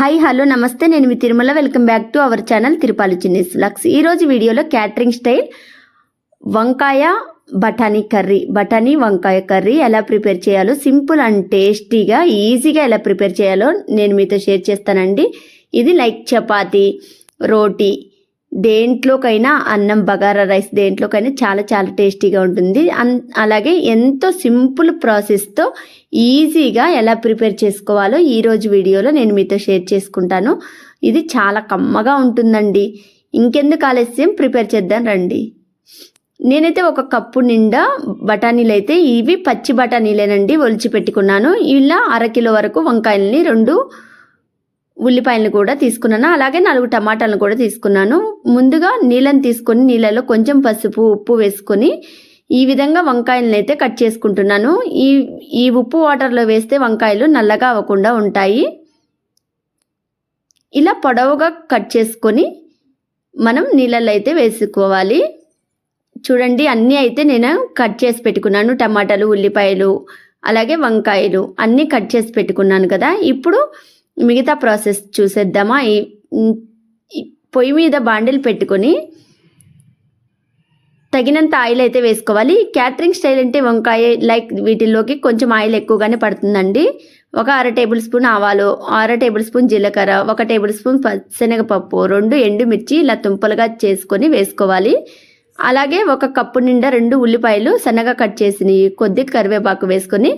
Hi hello నమస్తే, నేను మీ Tirumala. Welcome back to our channel Tirupali Chinnis vlogs. ఈరోజు వీడియోలో క్యాటరింగ్ స్టైల్ వంకాయ బఠానీ వంకాయ కర్రీ ఎలా ప్రిపేర్ చేయాలో, సింపుల్ అండ్ టేస్టీగా ఈజీగా ఎలా ప్రిపేర్ చేయాలో నేను మీతో షేర్ చేస్తానండి. ఇది లైక్ చపాతీ, రోటీ, దేంట్లోకైనా, అన్నం, బగారా రైస్, దేంట్లోకైనా చాలా చాలా టేస్టీగా ఉంటుంది. అలాగే ఎంతో సింపుల్ ప్రాసెస్తో ఈజీగా ఎలా ప్రిపేర్ చేసుకోవాలో ఈరోజు వీడియోలో నేను మీతో షేర్ చేసుకుంటాను. ఇది చాలా కమ్మగా ఉంటుందండి. ఇంకెందుకు ఆలస్యం, ప్రిపేర్ చేద్దాం రండి. నేనైతే ఒక కప్పు నిండా బఠానీలు, అయితే ఇవి పచ్చి బఠానీలేనండి, ఒలిచి పెట్టుకున్నాను. ఇలా అరకిలో వరకు వంకాయలని, 2 ఉల్లిపాయలను కూడా తీసుకున్నాను. అలాగే 4 టమాటాలను కూడా తీసుకున్నాను. ముందుగా నీళ్ళని తీసుకొని నీళ్ళలో కొంచెం పసుపు, ఉప్పు వేసుకొని ఈ విధంగా వంకాయలను అయితే కట్ చేసుకుంటున్నాను. ఈ ఉప్పు వాటర్లో వేస్తే వంకాయలు నల్లగా అవ్వకుండా ఉంటాయి. ఇలా పొడవుగా కట్ చేసుకొని మనం నీళ్ళల్లో అయితే వేసుకోవాలి. చూడండి, అన్నీ అయితే నేను కట్ చేసి పెట్టుకున్నాను. టమాటాలు, ఉల్లిపాయలు, అలాగే వంకాయలు అన్నీ కట్ చేసి పెట్టుకున్నాను కదా. ఇప్పుడు మిగతా ప్రాసెస్ చూసేద్దామా. పొయ్యి మీద బాండిల్ పెట్టుకొని తగినంత ఆయిల్ అయితే వేసుకోవాలి. క్యాటరింగ్ స్టైల్ అంటే వంకాయ లైక్ వీటిల్లోకి కొంచెం ఆయిల్ ఎక్కువగానే పడుతుందండి. ఒక 1/2 టేబుల్ స్పూన్ ఆవాలు, 1/2 టేబుల్ స్పూన్ జీలకర్ర, 1 టేబుల్ స్పూన్ శనగపప్పు, 2 ఎండుమిర్చి ఇలా తుంపలుగా చేసుకొని వేసుకోవాలి. అలాగే 1 కప్పు నిండా 2 ఉల్లిపాయలు సన్నగా కట్ చేసి, కొద్ది కరివేపాకు వేసుకొని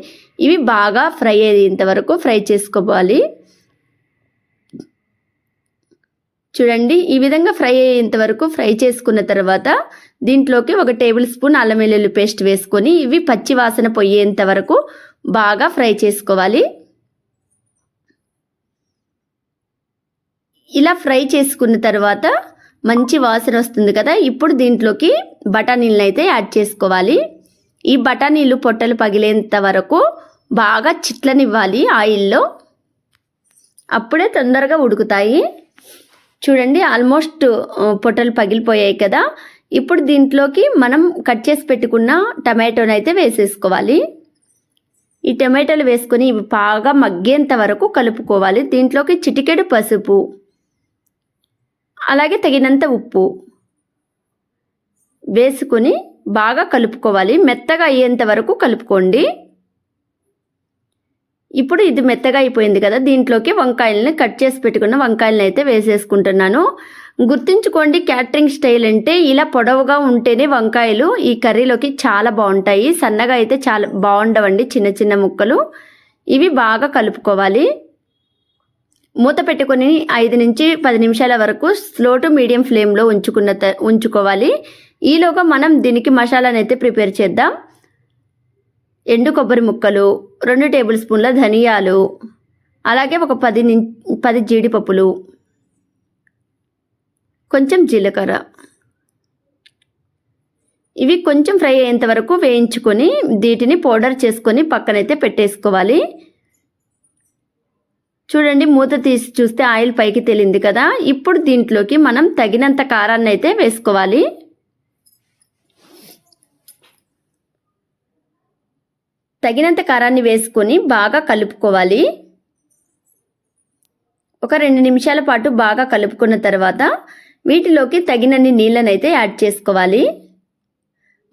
ఇవి బాగా ఫ్రై అయ్యేంత వరకు ఫ్రై చేసుకోవాలి. చూడండి, ఈ విధంగా ఫ్రై అయ్యేంత వరకు ఫ్రై చేసుకున్న తర్వాత దీంట్లోకి 1 టేబుల్ స్పూన్ అల్లం వెల్లుల్లి పేస్ట్ వేసుకొని ఇవి పచ్చి వాసన పోయేంత వరకు బాగా ఫ్రై చేసుకోవాలి. ఇలా ఫ్రై చేసుకున్న తర్వాత మంచి వాసన వస్తుంది కదా. ఇప్పుడు దీంట్లోకి బఠానీలను అయితే యాడ్ చేసుకోవాలి. ఈ బఠానీలు పొట్టలు పగిలేంత వరకు బాగా చిట్లనివ్వాలి ఆయిల్లో, అప్పుడే తొందరగా ఉడుకుతాయి. చూడండి, ఆల్మోస్ట్ పొట్టలు పగిలిపోయాయి కదా. ఇప్పుడు దీంట్లోకి మనం కట్ చేసి పెట్టుకున్న టమాటోని అయితే వేసేసుకోవాలి. ఈ టమాటోలు వేసుకొని ఇవి బాగా మగ్గేంత వరకు కలుపుకోవాలి. దీంట్లోకి చిటికెడు పసుపు, అలాగే తగినంత ఉప్పు వేసుకొని బాగా కలుపుకోవాలి. మెత్తగా అయ్యేంత వరకు కలుపుకోండి. ఇప్పుడు ఇది మెత్తగా అయిపోయింది కదా. దీంట్లోకి వంకాయలని, కట్ చేసి పెట్టుకున్న వంకాయలను అయితే వేసేసుకుంటున్నాను. గుర్తుంచుకోండి, క్యాటరింగ్ స్టైల్ అంటే ఇలా పొడవుగా ఉంటేనే వంకాయలు ఈ కర్రీలోకి చాలా బాగుంటాయి. సన్నగా అయితే చాలా బాగుండవండి, చిన్న చిన్న ముక్కలు. ఇవి బాగా కలుపుకోవాలి. మూత పెట్టుకొని 5 నుంచి 10 నిమిషాల వరకు స్లో టు మీడియం ఫ్లేమ్లో ఉంచుకోవాలి. ఈలోగా మనం దీనికి మసాలాను అయితే ప్రిపేర్ చేద్దాం. ఎండు కొబ్బరి ముక్కలు, 2 టేబుల్ స్పూన్ల ధనియాలు, అలాగే ఒక 10 జీడిపప్పులు, కొంచెం జీలకర్ర, ఇవి కొంచెం ఫ్రై అయ్యేంత వరకు వేయించుకొని వీటిని పౌడర్ చేసుకొని పక్కనైతే పెట్టేసుకోవాలి. చూడండి, మూత తీసి చూస్తే ఆయిల్ పైకి తేలింది కదా. ఇప్పుడు దీంట్లోకి మనం తగినంత కారాన్ని అయితే వేసుకోవాలి. తగినంత కారాన్ని వేసుకొని బాగా కలుపుకోవాలి. ఒక 2 నిమిషాల పాటు బాగా కలుపుకున్న తర్వాత వీటిలోకి తగినన్ని నీళ్ళనైతే యాడ్ చేసుకోవాలి.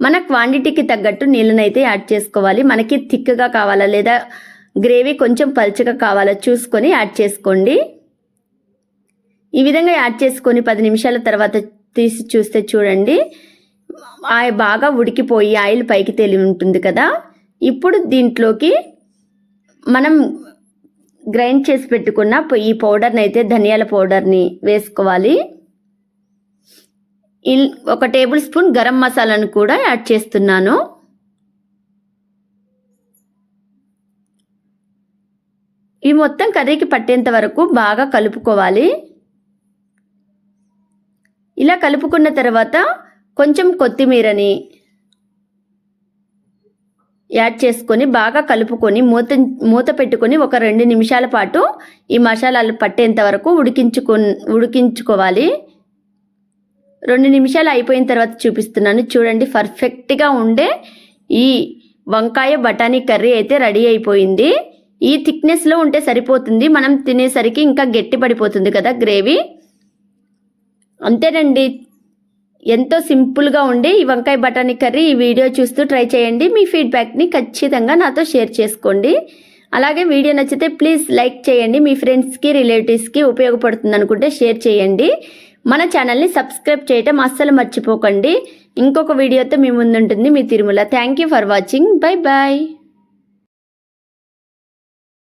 మన క్వాంటిటీకి తగ్గట్టు నీళ్ళనైతే యాడ్ చేసుకోవాలి. మనకి థిక్గా కావాలా లేదా గ్రేవీ కొంచెం పల్చగా కావాలా చూసుకొని యాడ్ చేసుకోండి. ఈ విధంగా యాడ్ చేసుకొని 10 నిమిషాల తర్వాత తీసి చూస్తే చూడండి, బాగా ఉడికిపోయి ఆయిల్ పైకి తేలి ఉంటుంది కదా. ఇప్పుడు దీంట్లోకి మనం గ్రైండ్ చేసి పెట్టుకున్న ఈ పౌడర్ని అయితే, ధనియాల పౌడర్ని వేసుకోవాలి. 1 టేబుల్ స్పూన్ గరం మసాలాను కూడా యాడ్ చేస్తున్నాను. ఇవి మొత్తం కర్రీకి పట్టేంత వరకు బాగా కలుపుకోవాలి. ఇలా కలుపుకున్న తర్వాత కొంచెం కొత్తిమీరని యాడ్ చేసుకొని బాగా కలుపుకొని మూత పెట్టుకొని ఒక 2 నిమిషాల పాటు ఈ మసాలాలు పట్టేంత వరకు ఉడికించుకోవాలి. 2 నిమిషాలు అయిపోయిన తర్వాత చూపిస్తున్నాను. చూడండి, పర్ఫెక్ట్గా ఉండే ఈ వంకాయ బఠానీ కర్రీ అయితే రెడీ అయిపోయింది. ఈ థిక్నెస్లో ఉంటే సరిపోతుంది. మనం తినేసరికి ఇంకా గట్టి పడిపోతుంది కదా గ్రేవీ. అంతేనండి, ఎంతో సింపుల్గా ఉండే ఈ వంకాయ బఠానీ కర్రీ ఈ వీడియో చూస్తూ ట్రై చేయండి. మీ ఫీడ్బ్యాక్ని ఖచ్చితంగా నాతో షేర్ చేసుకోండి. అలాగే వీడియో నచ్చితే ప్లీజ్ లైక్ చేయండి. మీ ఫ్రెండ్స్కి రిలేటివ్స్కి ఉపయోగపడుతుంది అనుకుంటే షేర్ చేయండి. మన ఛానల్ని సబ్స్క్రైబ్ చేయటం అస్సలు మర్చిపోకండి. ఇంకొక వీడియోతో మీ ముందుంటుంది మీ Tirumala. Thank you for watching. Bye bye.